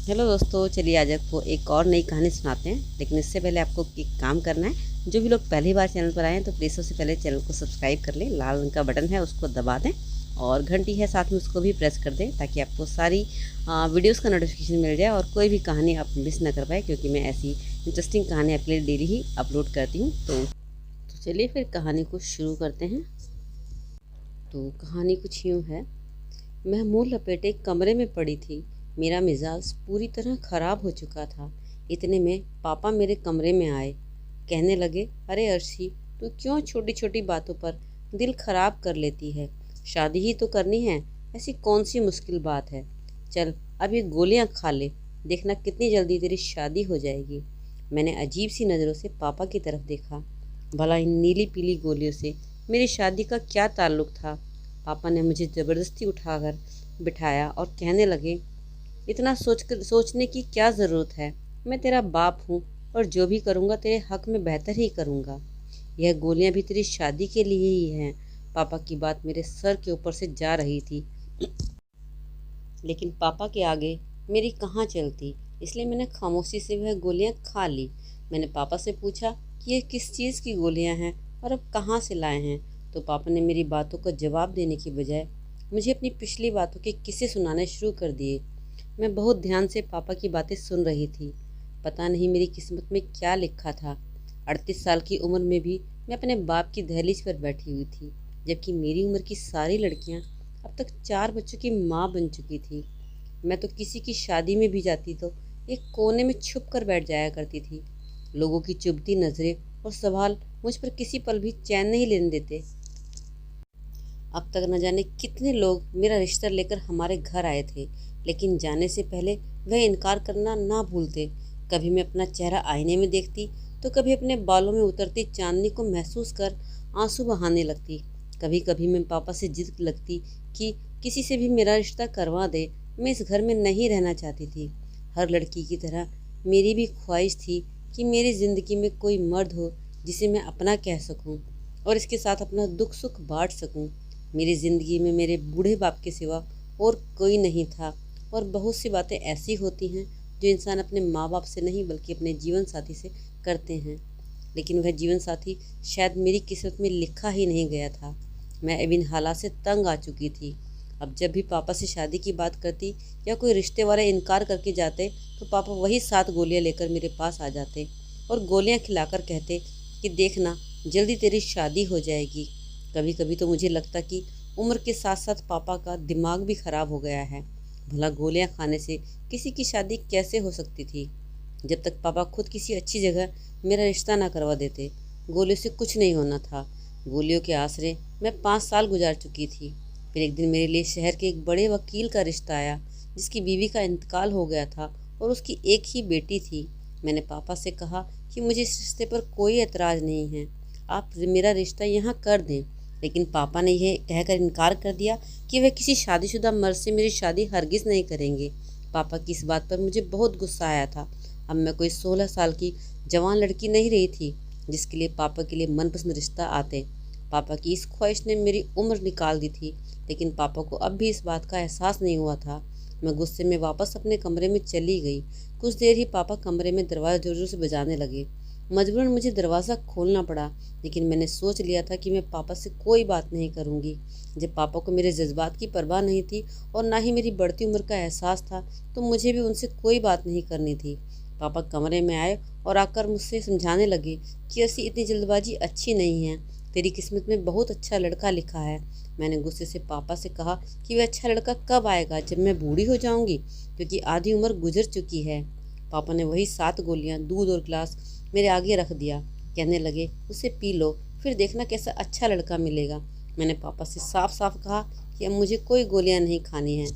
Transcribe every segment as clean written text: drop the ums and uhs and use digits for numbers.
Hello दोस्तों, चलिए आज आपको एक और नई कहानी सुनाते हैं। लेकिन इससे पहले आपको एक काम करना है। जो भी लोग पहली बार चैनल पर आए हैं तो प्लीज़ सबसे पहले चैनल को सब्सक्राइब कर लें। लाल रंग का बटन है उसको दबा दें और घंटी है साथ में उसको भी प्रेस कर दें ताकि आपको सारी वीडियोस का नोटिफिकेशन मिल जाए और कोई भी कहानी आप मिस ना कर पाए, क्योंकि मैं ऐसी इंटरेस्टिंग कहानी आपके लिए डेली ही अपलोड करती हूँ। तो चलिए फिर कहानी को शुरू करते हैं। तो कहानी कुछ यूँ है। मैं मुंह लपेटे कमरे में पड़ी थी। मेरा मिजाज पूरी तरह खराब हो चुका था। इतने में पापा मेरे कमरे में आए। कहने लगे, अरे अर्शी, तू क्यों छोटी छोटी बातों पर दिल खराब कर लेती है? शादी ही तो करनी है, ऐसी कौन सी मुश्किल बात है? चल अब ये गोलियां खा ले, देखना कितनी जल्दी तेरी शादी हो जाएगी। मैंने अजीब सी नज़रों से पापा की तरफ देखा। भला इन नीली पीली गोलियों से मेरी शादी का क्या ताल्लुक था? पापा ने मुझे ज़बरदस्ती उठाकर बिठाया और कहने लगे, इतना सोचने की क्या ज़रूरत है? मैं तेरा बाप हूँ और जो भी करूँगा तेरे हक में बेहतर ही करूँगा। यह गोलियाँ भी तेरी शादी के लिए ही हैं। पापा की बात मेरे सर के ऊपर से जा रही थी, लेकिन पापा के आगे मेरी कहाँ चलती, इसलिए मैंने खामोशी से वह गोलियाँ खा ली। मैंने पापा से पूछा कि ये किस चीज़ की गोलियाँ हैं और अब कहाँ से लाए हैं? तो पापा ने मेरी बातों का जवाब देने की बजाय मुझे अपनी पिछली बातों के किस्से सुनाने शुरू कर दिए। मैं बहुत ध्यान से पापा की बातें सुन रही थी। पता नहीं मेरी किस्मत में क्या लिखा था। 38 साल की उम्र में भी मैं अपने बाप की दहलीज पर बैठी हुई थी, जबकि मेरी उम्र की सारी लड़कियां अब तक 4 बच्चों की माँ बन चुकी थी। मैं तो किसी की शादी में भी जाती तो एक कोने में छुप कर बैठ जाया करती थी। लोगों की चुभती नज़रें और सवाल मुझ पर किसी पल भी चैन नहीं लेने देते। अब तक न जाने कितने लोग मेरा रिश्ता लेकर हमारे घर आए थे, लेकिन जाने से पहले वह इनकार करना ना भूलते। कभी मैं अपना चेहरा आईने में देखती तो कभी अपने बालों में उतरती चांदनी को महसूस कर आंसू बहाने लगती। कभी कभी मैं पापा से जिद लगती कि किसी से भी मेरा रिश्ता करवा दे, मैं इस घर में नहीं रहना चाहती थी। हर लड़की की तरह मेरी भी ख्वाहिश थी कि मेरी ज़िंदगी में कोई मर्द हो जिसे मैं अपना कह सकूं और इसके साथ अपना दुख सुख बांट सकूं। मेरी ज़िंदगी में मेरे बूढ़े बाप के सिवा और कोई नहीं था। और बहुत सी बातें ऐसी होती हैं जो इंसान अपने माँ बाप से नहीं बल्कि अपने जीवन साथी से करते हैं, लेकिन वह जीवन साथी शायद मेरी किस्मत में लिखा ही नहीं गया था। मैं अब इन हालात से तंग आ चुकी थी। अब जब भी पापा से शादी की बात करती या कोई रिश्ते वाले इनकार करके जाते तो पापा वही 7 गोलियां लेकर मेरे पास आ जाते और गोलियां खिलाकर कहते कि देखना जल्दी तेरी शादी हो जाएगी। कभी कभी तो मुझे लगता कि उम्र के साथ साथ पापा का दिमाग भी खराब हो गया है। भला गोलियां खाने से किसी की शादी कैसे हो सकती थी? जब तक पापा खुद किसी अच्छी जगह मेरा रिश्ता ना करवा देते, गोलियों से कुछ नहीं होना था। गोलियों के आसरे मैं 5 साल गुजार चुकी थी। फिर एक दिन मेरे लिए शहर के एक बड़े वकील का रिश्ता आया, जिसकी बीवी का इंतकाल हो गया था और उसकी एक ही बेटी थी। मैंने पापा से कहा कि मुझे इस रिश्ते पर कोई एतराज़ नहीं है, आप मेरा रिश्ता यहाँ कर दें। लेकिन पापा ने यह कहकर इनकार कर दिया कि वह किसी शादीशुदा मर्द से मेरी शादी हरगिज़ नहीं करेंगे। पापा की इस बात पर मुझे बहुत गुस्सा आया था। अब मैं कोई 16 साल की जवान लड़की नहीं रही थी जिसके लिए पापा के लिए मनपसंद रिश्ता आते। पापा की इस ख्वाहिश ने मेरी उम्र निकाल दी थी, लेकिन पापा को अब भी इस बात का एहसास नहीं हुआ था। मैं गुस्से में वापस अपने कमरे में चली गई। कुछ देर ही पापा कमरे में दरवाज़ा जोर जोर से बजाने लगे। मजबूरन मुझे दरवाज़ा खोलना पड़ा, लेकिन मैंने सोच लिया था कि मैं पापा से कोई बात नहीं करूंगी। जब पापा को मेरे जज्बात की परवाह नहीं थी और ना ही मेरी बढ़ती उम्र का एहसास था, तो मुझे भी उनसे कोई बात नहीं करनी थी। पापा कमरे में आए और आकर मुझसे समझाने लगे कि ऐसी इतनी जल्दबाजी अच्छी नहीं है, तेरी किस्मत में बहुत अच्छा लड़का लिखा है। मैंने गुस्से से पापा से कहा कि वह अच्छा लड़का कब आएगा, जब मैं बूढ़ी हो जाऊंगी, क्योंकि आधी उम्र गुजर चुकी है। पापा ने वही 7 गोलियां दूध और गिलास मेरे आगे रख दिया। कहने लगे, उसे पी लो, फिर देखना कैसा अच्छा लड़का मिलेगा। मैंने पापा से साफ साफ कहा कि अब मुझे कोई गोलियां नहीं खानी हैं।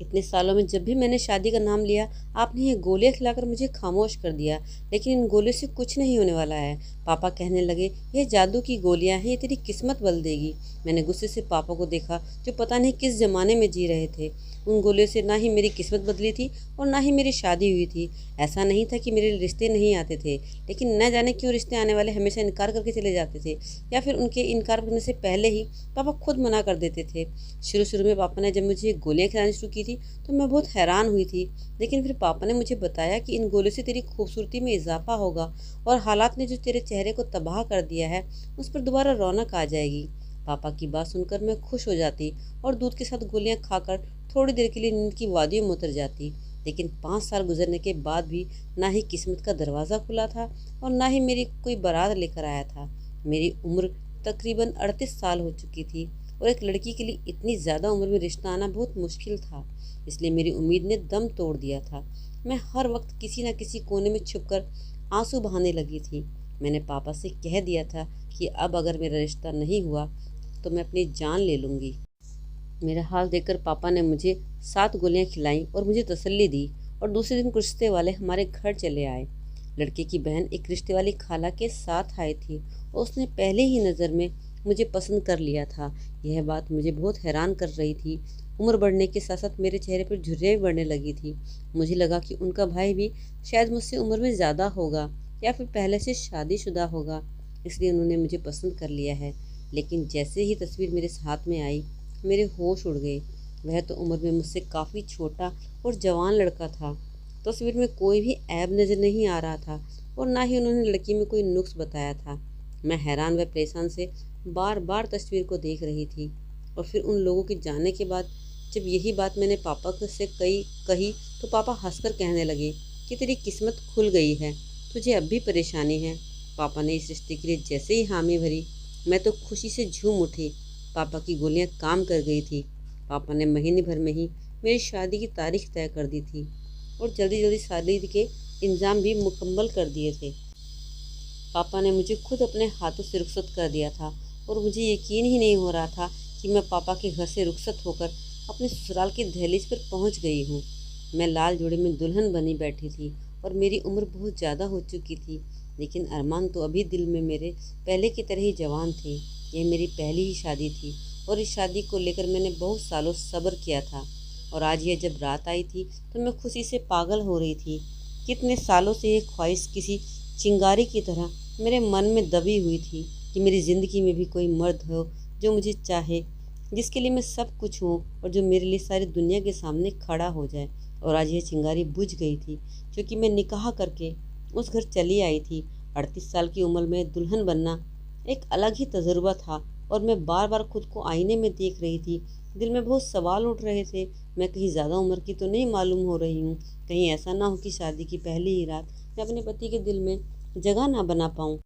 इतने सालों में जब भी मैंने शादी का नाम लिया, आपने ये गोलियां खिलाकर मुझे खामोश कर दिया, लेकिन इन गोलियों से कुछ नहीं होने वाला है। पापा कहने लगे, ये जादू की गोलियां हैं, ये तेरी किस्मत बदल देगी। मैंने गुस्से से पापा को देखा, जो पता नहीं किस ज़माने में जी रहे थे। उन गोलियों से ना ही मेरी किस्मत बदली थी और ना ही मेरी शादी हुई थी। ऐसा नहीं था कि मेरे रिश्ते नहीं आते थे, लेकिन न जाने क्यों रिश्ते आने वाले हमेशा इनकार करके चले जाते थे, या फिर उनके इनकार करने से पहले ही पापा खुद मना कर देते थे। शुरू शुरू में पापा ने जब मुझे गोलियाँ खिलानी शुरू की थी थी तो मैं बहुत हैरान हुई थी, लेकिन फिर पापा ने मुझे बताया कि इन गोलियों से तेरी खूबसूरती में इजाफा होगा और हालात ने जो तेरे चेहरे को तबाह कर दिया है उस पर दोबारा रौनक आ जाएगी। पापा की बात सुनकर मैं खुश हो जाती और दूध के साथ गोलियां खाकर थोड़ी देर के लिए नींद की वादियों में उतर जाती। लेकिन 5 साल गुजरने के बाद भी ना ही किस्मत का दरवाज़ा खुला था और ना ही मेरी कोई बारात लेकर आया था। मेरी उम्र तकरीबन 38 साल हो चुकी थी और एक लड़की के लिए इतनी ज़्यादा उम्र में रिश्ता आना बहुत मुश्किल था। इसलिए मेरी उम्मीद ने दम तोड़ दिया था। मैं हर वक्त किसी न किसी कोने में छुपकर आंसू बहाने लगी थी। मैंने पापा से कह दिया था कि अब अगर मेरा रिश्ता नहीं हुआ तो मैं अपनी जान ले लूँगी। मेरा हाल देखकर पापा ने मुझे 7 गोलियां खिलाईं और मुझे तसल्ली दी और दूसरे दिन रिश्ते वाले हमारे घर चले आए। लड़के की बहन एक रिश्ते वाली खाला के साथ आई थी और उसने पहले ही नज़र में मुझे पसंद कर लिया था। यह बात मुझे बहुत हैरान कर रही थी। उम्र बढ़ने के साथ साथ मेरे चेहरे पर झुर्रियाँ भी बढ़ने लगी थी। मुझे लगा कि उनका भाई भी शायद मुझसे उम्र में ज़्यादा होगा या फिर पहले से शादीशुदा होगा, इसलिए उन्होंने मुझे पसंद कर लिया है। लेकिन जैसे ही तस्वीर मेरे हाथ में आई मेरे होश उड़ गए। वह तो उम्र में मुझसे काफ़ी छोटा और जवान लड़का था। तस्वीर में कोई भी ऐब नज़र नहीं आ रहा था और ना ही उन्होंने लड़की में कोई नुक्स बताया था। मैं हैरान व परेशान से बार बार तस्वीर को देख रही थी और फिर उन लोगों के जाने के बाद जब यही बात मैंने पापा से कही तो पापा हंसकर कहने लगे कि तेरी किस्मत खुल गई है, तुझे अब भी परेशानी है। पापा ने इस रिश्ते के लिए जैसे ही हामी भरी मैं तो खुशी से झूम उठी। पापा की गोलियां काम कर गई थी। पापा ने महीने भर में ही मेरी शादी की तारीख तय कर दी थी और जल्दी जल्दी शादी के इंतजाम भी मुकम्मल कर दिए थे। पापा ने मुझे खुद अपने हाथों से रुखसत कर दिया था और मुझे यकीन ही नहीं हो रहा था कि मैं पापा के घर से रुखसत होकर अपने ससुराल की दहलीज पर पहुंच गई हूँ। मैं लाल जोड़े में दुल्हन बनी बैठी थी और मेरी उम्र बहुत ज़्यादा हो चुकी थी, लेकिन अरमान तो अभी दिल में मेरे पहले की तरह ही जवान थे। यह मेरी पहली ही शादी थी और इस शादी को लेकर मैंने बहुत सालों सब्र किया था और आज यह जब रात आई थी तो मैं खुशी से पागल हो रही थी। कितने सालों से यह ख्वाहिश किसी चिंगारी की तरह मेरे मन में दबी हुई थी कि मेरी ज़िंदगी में भी कोई मर्द हो जो मुझे चाहे, जिसके लिए मैं सब कुछ हूँ और जो मेरे लिए सारी दुनिया के सामने खड़ा हो जाए। और आज यह चिंगारी बुझ गई थी क्योंकि मैं निकाह करके उस घर चली आई थी। 38 साल की उम्र में दुल्हन बनना एक अलग ही तजुर्बा था और मैं बार बार खुद को आईने में देख रही थी। दिल में बहुत सवाल उठ रहे थे। मैं कहीं ज़्यादा उम्र की तो नहीं मालूम हो रही हूँ? कहीं ऐसा ना हो कि शादी की पहली ही रात मैं अपने पति के दिल में जगह ना बना पाऊँ,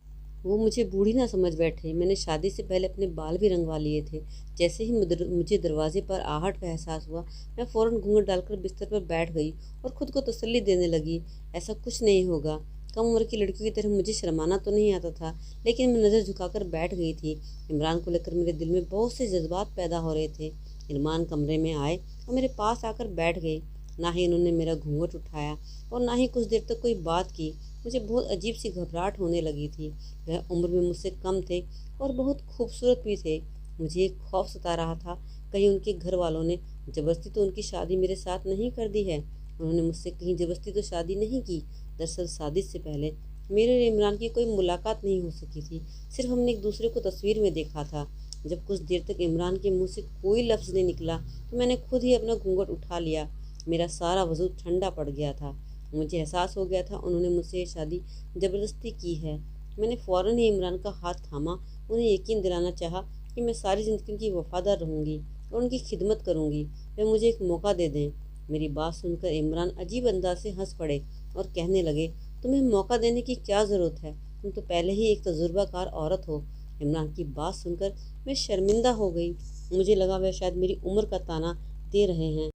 वो मुझे बूढ़ी ना समझ बैठे। मैंने शादी से पहले अपने बाल भी रंगवा लिए थे। जैसे ही मुझे दरवाजे पर आहट का एहसास हुआ मैं फ़ौरन घूंघट डालकर बिस्तर पर बैठ गई और ख़ुद को तसल्ली देने लगी, ऐसा कुछ नहीं होगा। कम उम्र की लड़कियों की तरह मुझे शर्माना तो नहीं आता था, लेकिन मैं नज़र झुकाकर बैठ गई थी। इमरान को लेकर मेरे दिल में बहुत से जज्बात पैदा हो रहे थे। इमरान कमरे में आए और मेरे पास आकर बैठ गए। ना ही इन्होंने मेरा घूंघट उठाया और ना ही कुछ देर तक कोई बात की। मुझे बहुत अजीब सी घबराहट होने लगी थी। वह उम्र में मुझसे कम थे और बहुत खूबसूरत भी थे। मुझे एक खौफ सता रहा था, कहीं उनके घर वालों ने ज़बरदस्ती तो उनकी शादी मेरे साथ नहीं कर दी है। उन्होंने मुझसे कहीं ज़बरदस्ती तो शादी नहीं की। दरअसल शादी से पहले मेरे और इमरान की कोई मुलाकात नहीं हो सकी थी, सिर्फ हमने एक दूसरे को तस्वीर में देखा था। जब कुछ देर तक इमरान के मुंह से कोई लफ्ज़ नहीं निकला तो मैंने खुद ही अपना घूंघट उठा लिया। मेरा सारा वजूद ठंडा पड़ गया था। मुझे एहसास हो गया था उन्होंने मुझसे ये शादी ज़बरदस्ती की है। मैंने फ़ौरन ही इमरान का हाथ थामा, उन्हें यकीन दिलाना चाहा कि मैं सारी ज़िंदगी उनकी वफ़ादार रहूँगी और उनकी खिदमत करूँगी। वे मुझे एक मौका दे दें। मेरी बात सुनकर इमरान अजीब अंदाज से हंस पड़े और कहने लगे, तुम्हें मौका देने की क्या ज़रूरत है? तुम तो पहले ही एक तजुर्बाकार औरत हो। इमरान की बात सुनकर मैं शर्मिंदा हो गई। मुझे लगा वह शायद मेरी उम्र का ताना दे रहे हैं,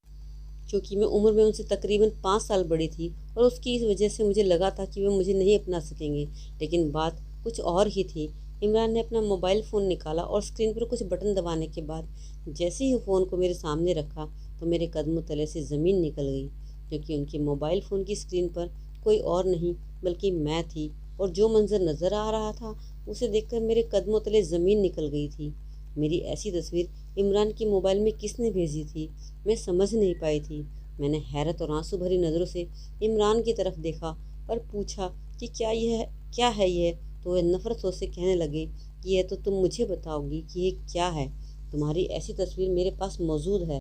क्योंकि मैं उम्र में उनसे तकरीबन 5 साल बड़ी थी और उसकी इस वजह से मुझे लगा था कि वे मुझे नहीं अपना सकेंगे। लेकिन बात कुछ और ही थी। इमरान ने अपना मोबाइल फ़ोन निकाला और स्क्रीन पर कुछ बटन दबाने के बाद जैसे ही फ़ोन को मेरे सामने रखा तो मेरे कदमों तले से ज़मीन निकल गई, क्योंकि उनके मोबाइल फ़ोन की स्क्रीन पर कोई और नहीं बल्कि मैं थी। और जो मंजर नज़र आ रहा था उसे देखकर मेरे कदमों तले ज़मीन निकल गई थी। मेरी ऐसी तस्वीर इमरान के मोबाइल में किसने भेजी थी, मैं समझ नहीं पाई थी। मैंने हैरत और आंसू भरी नज़रों से इमरान की तरफ देखा और पूछा कि क्या है यह? तो वह नफ़रतों से कहने लगे कि यह तो तुम मुझे बताओगी कि ये क्या है। तुम्हारी ऐसी तस्वीर मेरे पास मौजूद है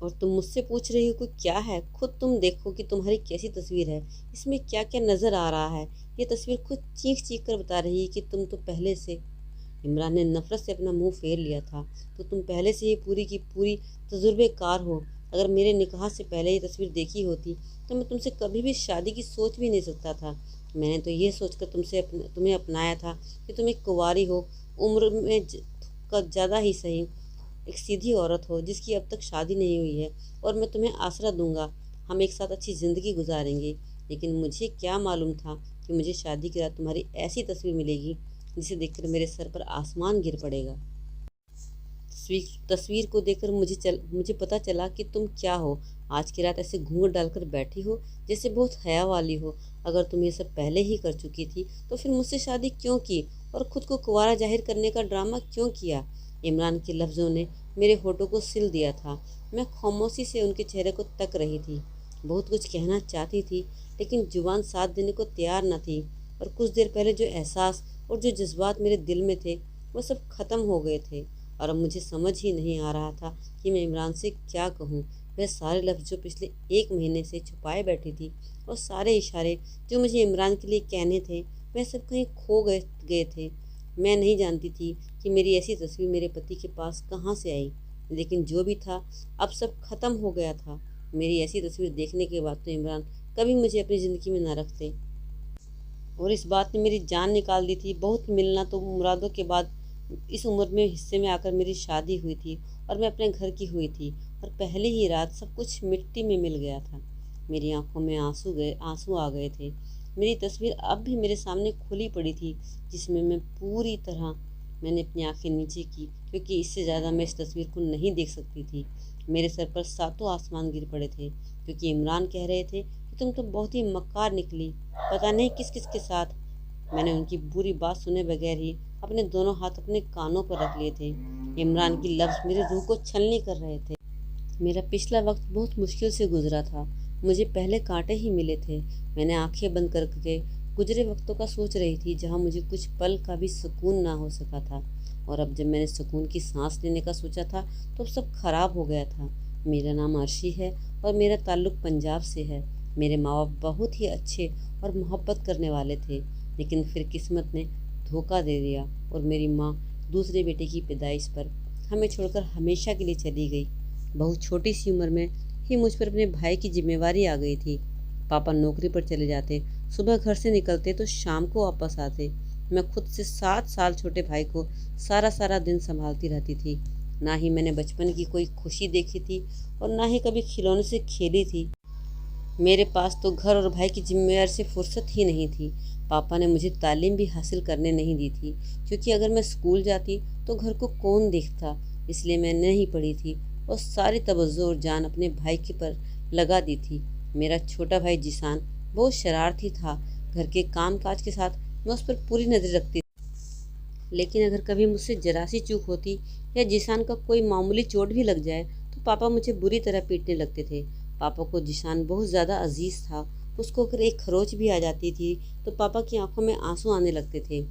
और तुम मुझसे पूछ रही हो कि क्या है? खुद तुम देखो कि तुम्हारी कैसी तस्वीर है, इसमें क्या क्या नज़र आ रहा है। ये तस्वीर खुद चीख चीख कर बता रही है कि तुम तो पहले से। इमरान ने नफरत से अपना मुंह फेर लिया था। तो तुम पहले से ही पूरी की पूरी तजुर्बेकार हो। अगर मेरे निकाह से पहले ये तस्वीर देखी होती तो मैं तुमसे कभी भी शादी की सोच भी नहीं सकता था। मैंने तो ये सोचकर तुम्हें अपनाया था कि तुम एक कुंवारी हो, उम्र में ज़्यादा ही सही, एक सीधी औरत हो जिसकी अब तक शादी नहीं हुई है, और मैं तुम्हें आसरा दूंगा। हम एक साथ अच्छी ज़िंदगी गुजारेंगे। लेकिन मुझे क्या मालूम था कि मुझे शादी के रात तुम्हारी ऐसी तस्वीर मिलेगी जिसे देखकर मेरे सर पर आसमान गिर पड़ेगा। तस्वीर को देखकर मुझे पता चला कि तुम क्या हो। आज की रात ऐसे घूंघट डालकर बैठी हो जैसे बहुत हया वाली हो। अगर तुम ये सब पहले ही कर चुकी थी तो फिर मुझसे शादी क्यों की और खुद को कुंवारा जाहिर करने का ड्रामा क्यों किया? इमरान के लफ्ज़ों ने मेरे होठों को सिल दिया था। मैं खामोशी से उनके चेहरे को तक रही थी। बहुत कुछ कहना चाहती थी लेकिन जुबान साथ देने को तैयार न थी। और कुछ देर पहले जो एहसास और जो जज्बात मेरे दिल में थे वो सब ख़त्म हो गए थे। और अब मुझे समझ ही नहीं आ रहा था कि मैं इमरान से क्या कहूँ। वह सारे लफ्ज़ जो पिछले 1 महीने से छुपाए बैठी थी और सारे इशारे जो मुझे इमरान के लिए कहने थे, वह सब कहीं खो गए थे। मैं नहीं जानती थी कि मेरी ऐसी तस्वीर मेरे पति के पास कहाँ से आई, लेकिन जो भी था अब सब ख़त्म हो गया था। मेरी ऐसी तस्वीर देखने के बाद तो इमरान कभी मुझे अपनी ज़िंदगी में न रखते, और इस बात ने मेरी जान निकाल दी थी। बहुत मिलना तो मुरादों के बाद इस उम्र में हिस्से में आकर मेरी शादी हुई थी और मैं अपने घर की हुई थी, और पहली ही रात सब कुछ मिट्टी में मिल गया था। मेरी आंखों में आंसू आ गए थे। मेरी तस्वीर अब भी मेरे सामने खुली पड़ी थी, जिसमें मैंने अपनी आंखें नीचे की, क्योंकि इससे ज़्यादा मैं इस तस्वीर को नहीं देख सकती थी। मेरे सर पर सातों आसमान गिर पड़े थे, क्योंकि इमरान कह रहे थे कि तुम तो बहुत ही मक्कार निकली, पता नहीं किस किस के साथ। मैंने उनकी बुरी बात सुने बगैर ही अपने दोनों हाथ अपने कानों पर रख लिए थे। इमरान की लफ्ज़ मेरी रूह को छलनी कर रहे थे। मेरा पिछला वक्त बहुत मुश्किल से गुजरा था। मुझे पहले कांटे ही मिले थे। मैंने आंखें बंद करके गुजरे वक्तों का सोच रही थी, जहाँ मुझे कुछ पल का भी सुकून ना हो सका था। और अब जब मैंने सुकून की सांस लेने का सोचा था तो सब खराब हो गया था। मेरा नाम अर्शी है और मेरा ताल्लुक़ पंजाब से है। मेरे माँ बाप बहुत ही अच्छे और मोहब्बत करने वाले थे, लेकिन फिर किस्मत ने धोखा दे दिया और मेरी माँ दूसरे बेटे की पैदाइश पर हमें छोड़कर हमेशा के लिए चली गई। बहुत छोटी सी उम्र में ही मुझ पर अपने भाई की जिम्मेवारी आ गई थी। पापा नौकरी पर चले जाते, सुबह घर से निकलते तो शाम को वापस आते। मैं खुद से 7 साल छोटे भाई को सारा सारा दिन संभालती रहती थी। ना ही मैंने बचपन की कोई खुशी देखी थी और ना ही कभी खिलौने से खेली थी। मेरे पास तो घर और भाई की जिम्मेदारी से फुर्सत ही नहीं थी। पापा ने मुझे तालीम भी हासिल करने नहीं दी थी, क्योंकि अगर मैं स्कूल जाती तो घर को कौन देखता। इसलिए मैं नहीं पढ़ी थी और सारी तवज्जो और जान अपने भाई के पर लगा दी थी। मेरा छोटा भाई जिसान बहुत शरारती था। घर के काम काज के साथ मैं उस पर पूरी नज़र रखती थी, लेकिन अगर कभी मुझसे जरा सी चूक होती या जिसान का कोई मामूली चोट भी लग जाए तो पापा मुझे बुरी तरह पीटने लगते थे। पापा को जिशान बहुत ज़्यादा अजीज़ था। उसको अगर एक खरोच भी आ जाती थी तो पापा की आंखों में आंसू आने लगते थे,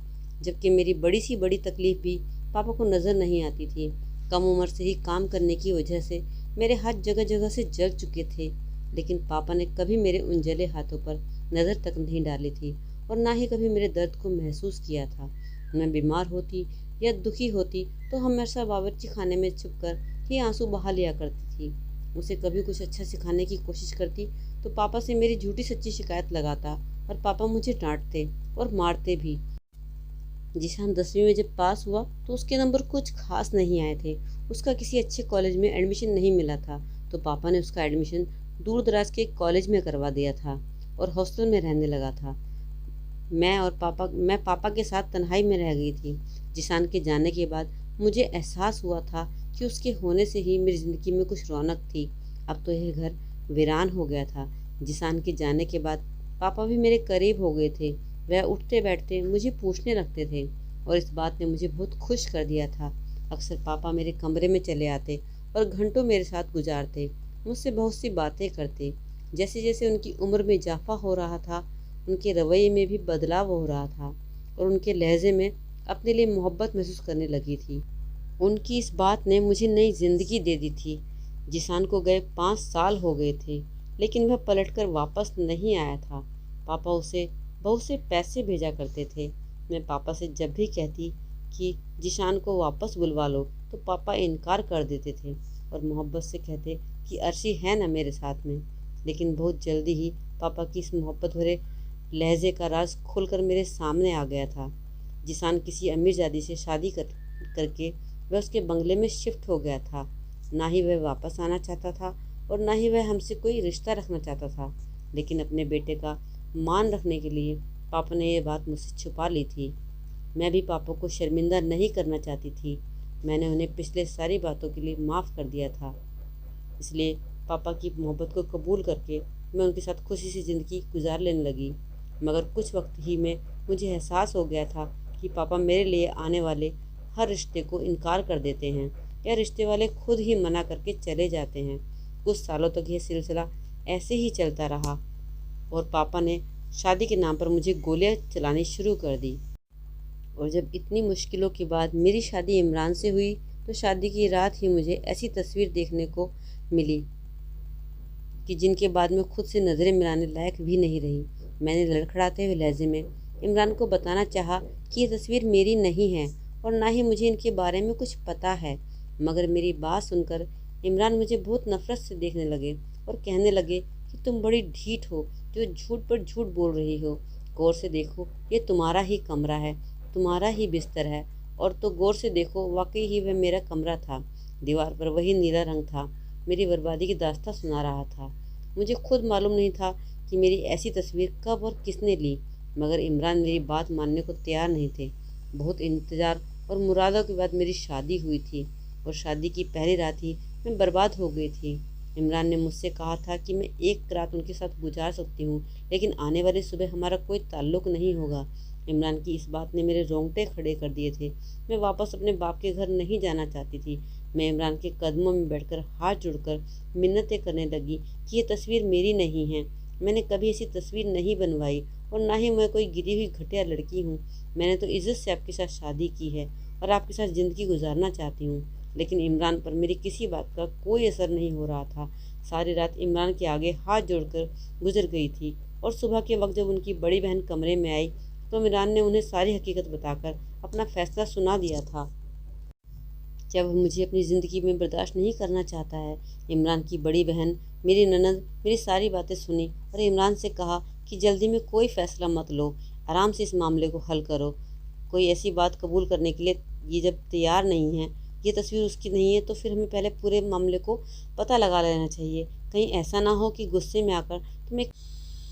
जबकि मेरी बड़ी सी बड़ी तकलीफ़ भी पापा को नज़र नहीं आती थी। कम उम्र से ही काम करने की वजह से मेरे हाथ जगह जगह से जल चुके थे, लेकिन पापा ने कभी मेरे उन जले हाथों पर नज़र तक नहीं डाली थी और ना ही कभी मेरे दर्द को महसूस किया था। मैं बीमार होती या दुखी होती तो हमेशा बावर्ची खाने में छुपकर ही आंसू बहा लिया करती थी। उसे कभी कुछ अच्छा सिखाने की कोशिश करती तो पापा से मेरी झूठी सच्ची शिकायत लगाता और पापा मुझे डांटते और मारते भी। जिशान 10वीं में जब पास हुआ तो उसके नंबर कुछ खास नहीं आए थे। उसका किसी अच्छे कॉलेज में एडमिशन नहीं मिला था, तो पापा ने उसका एडमिशन दूर दराज के एक कॉलेज में करवा दिया था और हॉस्टल में रहने लगा था। मैं पापा के साथ तन्हाई में रह गई थी। जिशान के जाने के बाद मुझे एहसास हुआ था कि उसके होने से ही मेरी ज़िंदगी में कुछ रौनक थी। अब तो यह घर वीरान हो गया था। जिशान के जाने के बाद पापा भी मेरे करीब हो गए थे। वह उठते बैठते मुझे पूछने लगते थे और इस बात ने मुझे बहुत खुश कर दिया था। अक्सर पापा मेरे कमरे में चले आते और घंटों मेरे साथ गुजारते, मुझसे बहुत सी बातें करते। जैसे जैसे उनकी उम्र में इजाफा हो रहा था, उनके रवैये में भी बदलाव हो रहा था और उनके लहजे में अपने लिए मोहब्बत महसूस करने लगी थी। उनकी इस बात ने मुझे नई ज़िंदगी दे दी थी। जिसान को गए 5 साल हो गए थे, लेकिन वह पलटकर वापस नहीं आया था। पापा उसे बहुत से पैसे भेजा करते थे। मैं पापा से जब भी कहती कि जिशान को वापस बुलवा लो तो पापा इनकार कर देते थे और मोहब्बत से कहते कि अर्शी है ना मेरे साथ में। लेकिन बहुत जल्दी ही पापा की इस मोहब्बत भरे लहजे का राज खुलकर मेरे सामने आ गया था। जिसान किसी अमीरजादी से शादी करके वह उसके बंगले में शिफ्ट हो गया था। ना ही वह वापस आना चाहता था और ना ही वह हमसे कोई रिश्ता रखना चाहता था। लेकिन अपने बेटे का मान रखने के लिए पापा ने यह बात मुझसे छुपा ली थी। मैं भी पापा को शर्मिंदा नहीं करना चाहती थी। मैंने उन्हें पिछले सारी बातों के लिए माफ़ कर दिया था। इसलिए पापा की मोहब्बत को कबूल करके मैं उनके साथ खुशी से ज़िंदगी गुजार लेने लगी। मगर कुछ वक्त ही में मुझे एहसास हो गया था कि पापा मेरे लिए आने वाले हर रिश्ते को इनकार कर देते हैं या रिश्ते वाले खुद ही मना करके चले जाते हैं। कुछ सालों तक यह सिलसिला ऐसे ही चलता रहा और पापा ने शादी के नाम पर मुझे गोलियां चलानी शुरू कर दी। और जब इतनी मुश्किलों के बाद मेरी शादी इमरान से हुई तो शादी की रात ही मुझे ऐसी तस्वीर देखने को मिली कि जिनके बाद में खुद से नज़रें मिलाने लायक भी नहीं रही। मैंने लड़खड़ाते हुए लहजे में इमरान को बताना चाहा कि ये तस्वीर मेरी नहीं है और ना ही मुझे इनके बारे में कुछ पता है। मगर मेरी बात सुनकर इमरान मुझे बहुत नफ़रत से देखने लगे और कहने लगे कि तुम बड़ी ढीठ हो जो झूठ पर झूठ बोल रही हो। गौर से देखो, ये तुम्हारा ही कमरा है, तुम्हारा ही बिस्तर है। और तो गौर से देखो, वाकई ही वह मेरा कमरा था। दीवार पर वही नीला रंग था, मेरी बर्बादी की दास्तां सुना रहा था। मुझे खुद मालूम नहीं था कि मेरी ऐसी तस्वीर कब और किसने ली, मगर इमरान मेरी बात मानने को तैयार नहीं थे। बहुत इंतज़ार और मुरादों के बाद मेरी शादी हुई थी और शादी की पहली रात ही मैं बर्बाद हो गई थी। इमरान ने मुझसे कहा था कि मैं एक रात उनके साथ गुजार सकती हूँ, लेकिन आने वाली सुबह हमारा कोई ताल्लुक़ नहीं होगा। इमरान की इस बात ने मेरे रोंगटे खड़े कर दिए थे। मैं वापस अपने बाप के घर नहीं जाना चाहती थी। मैं इमरान के कदमों में बैठकर हाथ जोड़कर मिन्नतें करने लगी कि ये तस्वीर मेरी नहीं है। मैंने कभी ऐसी तस्वीर नहीं बनवाई और ना ही मैं कोई गिरी हुई घटिया लड़की हूँ। मैंने तो इज़्ज़त से आपके साथ शादी की है और आपके साथ ज़िंदगी गुजारना चाहती हूँ। लेकिन इमरान पर मेरी किसी बात का कोई असर नहीं हो रहा था। सारी रात इमरान के आगे हाथ जोड़कर गुजर गई थी और सुबह के वक्त जब उनकी बड़ी बहन कमरे में आई तो इमरान ने उन्हें सारी हकीकत बताकर अपना फैसला सुना दिया था। जब वह मुझे अपनी ज़िंदगी में बर्दाश्त नहीं करना चाहता है। इमरान की बड़ी बहन मेरी ननद मेरी सारी बातें सुनी और इमरान से कहा कि जल्दी में कोई फ़ैसला मत लो, आराम से इस मामले को हल करो। कोई ऐसी बात कबूल करने के लिए ये जब तैयार नहीं है, ये तस्वीर उसकी नहीं है, तो फिर हमें पहले पूरे मामले को पता लगा लेना चाहिए। कहीं ऐसा ना हो कि गुस्से में आकर तुम्हें।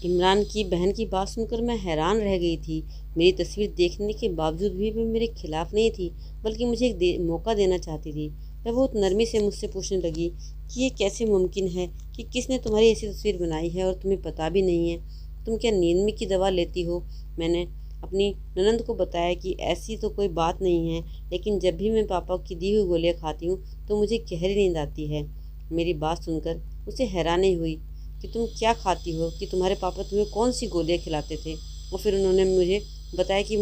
इमरान की बहन की बात सुनकर मैं हैरान रह गई थी। मेरी तस्वीर देखने के बावजूद भी वह मेरे खिलाफ नहीं थी, बल्कि मुझे एक मौका देना चाहती थी। वह बहुत नरमी से मुझसे पूछने लगी कि ये कैसे मुमकिन है कि किसने तुम्हारी ऐसी तस्वीर बनाई है और तुम्हें पता भी नहीं है। तुम क्या नींद में की दवा लेती हो? मैंने अपनी ननंद को बताया कि ऐसी तो कोई बात नहीं है, लेकिन जब भी मैं पापा की दी हुई गोलियाँ खाती हूँ तो मुझे गहरी नींद आती है। मेरी बात सुनकर उसे हैरानी हुई कि तुम क्या खाती हो, कि तुम्हारे पापा तुम्हें कौन सी गोलियाँ खिलाते थे। और फिर उन्होंने मुझे बताया कि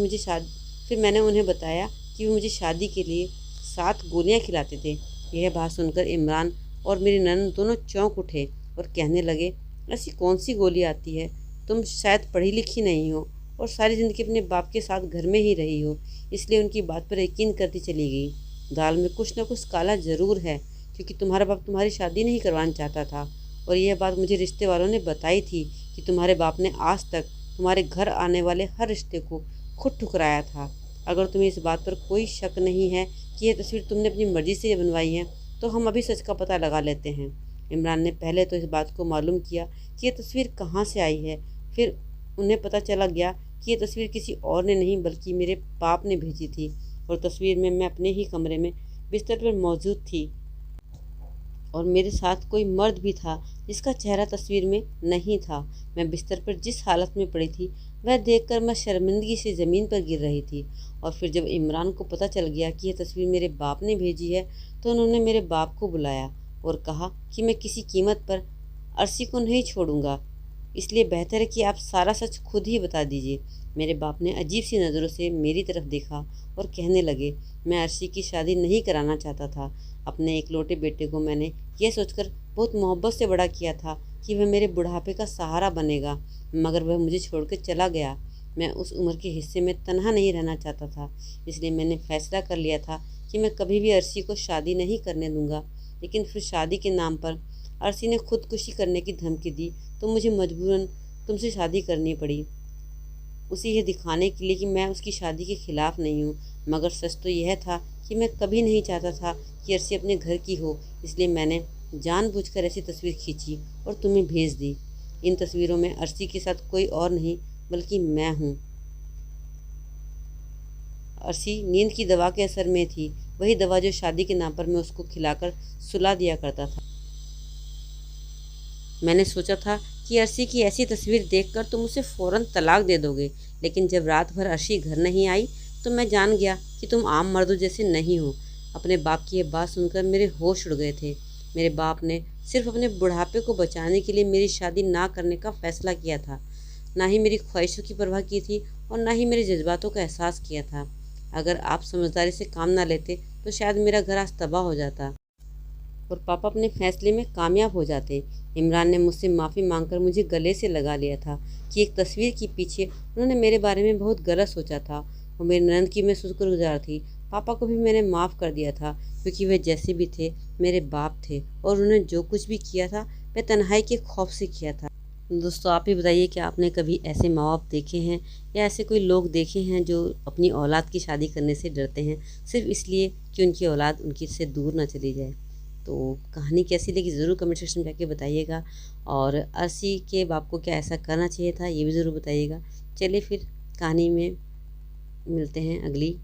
फिर मैंने उन्हें बताया कि वो मुझे शादी के लिए 7 गोलियाँ खिलाते थे। यह बात सुनकर इमरान और मेरी ननद दोनों चौंक उठे और कहने लगे, ऐसी कौन सी गोली आती है? तुम शायद पढ़ी लिखी नहीं हो और सारी ज़िंदगी अपने बाप के साथ घर में ही रही हो, इसलिए उनकी बात पर यकीन करती चली गई। दाल में कुछ न कुछ काला ज़रूर है, क्योंकि तुम्हारा बाप तुम्हारी शादी नहीं करवाना चाहता था। और यह बात मुझे रिश्ते वालों ने बताई थी कि तुम्हारे बाप ने आज तक तुम्हारे घर आने वाले हर रिश्ते को खुद ठुकराया था। अगर तुम्हें इस बात पर कोई शक नहीं है कि यह तस्वीर तुमने अपनी मर्ज़ी से बनवाई है, तो हम अभी सच का पता लगा लेते हैं। इमरान ने पहले तो इस बात को मालूम किया कि यह तस्वीर कहाँ से आई है। फिर उन्हें पता चला गया कि यह तस्वीर किसी और ने नहीं बल्कि मेरे बाप ने भेजी थी। और तस्वीर में मैं अपने ही कमरे में बिस्तर पर मौजूद थी और मेरे साथ कोई मर्द भी था जिसका चेहरा तस्वीर में नहीं था। मैं बिस्तर पर जिस हालत में पड़ी थी वह देखकर मैं शर्मिंदगी से ज़मीन पर गिर रही थी। और फिर जब इमरान को पता चल गया कि यह तस्वीर मेरे बाप ने भेजी है तो उन्होंने मेरे बाप को बुलाया और कहा कि मैं किसी कीमत पर अर्शी को नहीं छोड़ूंगा, इसलिए बेहतर है कि आप सारा सच खुद ही बता दीजिए। मेरे बाप ने अजीब सी नज़रों से मेरी तरफ देखा और कहने लगे, मैं अर्शी की शादी नहीं कराना चाहता था। अपने इकलौते बेटे को मैंने ये सोचकर बहुत मोहब्बत से बड़ा किया था कि वह मेरे बुढ़ापे का सहारा बनेगा, मगर वह मुझे छोड़कर चला गया। मैं उस उम्र के हिस्से में तन्हा नहीं रहना चाहता था, इसलिए मैंने फैसला कर लिया था कि मैं कभी भी अर्शी को शादी नहीं करने दूंगा। लेकिन फिर शादी के नाम पर अर्शी ने खुदकुशी करने की धमकी दी, तो मुझे मजबूरन तुमसे शादी करनी पड़ी, उसे ये दिखाने के लिए कि मैं उसकी शादी के खिलाफ़ नहीं हूँ। मगर सच तो यह था कि मैं कभी नहीं चाहता था कि अर्शी अपने घर की हो, इसलिए मैंने जानबूझकर ऐसी तस्वीर खींची और तुम्हें भेज दी। इन तस्वीरों में अर्शी के साथ कोई और नहीं बल्कि मैं हूँ। अर्शी नींद की दवा के असर में थी, वही दवा जो शादी के नाम पर मैं उसको खिलाकर सुला दिया करता था। मैंने सोचा था कि अर्शी की ऐसी तस्वीर देखकर तुम उसे फ़ौरन तलाक दे दोगे, लेकिन जब रात भर अर्शी घर नहीं आई तो मैं जान गया कि तुम आम मर्दों जैसे नहीं हो। अपने बाप की यह बात सुनकर मेरे होश उड़ गए थे। मेरे बाप ने सिर्फ अपने बुढ़ापे को बचाने के लिए मेरी शादी ना करने का फ़ैसला किया था, ना ही मेरी ख्वाहिशों की परवाह की थी और ना ही मेरे जज्बातों का एहसास किया था। अगर आप समझदारी से काम ना लेते तो शायद मेरा घर आज तबाह हो जाता और पापा अपने फैसले में कामयाब हो जाते। इमरान ने मुझसे माफ़ी मांगकर मुझे गले से लगा लिया था कि एक तस्वीर के पीछे उन्होंने मेरे बारे में बहुत गलत सोचा था और मेरी ननद की मैं शुक्रगुजार थी। पापा को भी मैंने माफ़ कर दिया था, क्योंकि वे जैसे भी थे मेरे बाप थे और उन्होंने जो कुछ भी किया था वह तन्हाई के खौफ से किया था। दोस्तों, आप ही बताइए कि आपने कभी ऐसे माँ बाप देखे हैं या ऐसे कोई लोग देखे हैं जो अपनी औलाद की शादी करने से डरते हैं, सिर्फ इसलिए कि उनकी औलाद उनकी से दूर ना चली जाए। तो कहानी कैसी लगी ज़रूर कमेंट सेक्शन में जाके बताइएगा, और अर्शी के बाप को क्या ऐसा करना चाहिए था ये भी ज़रूर बताइएगा। चलिए फिर कहानी में मिलते हैं अगली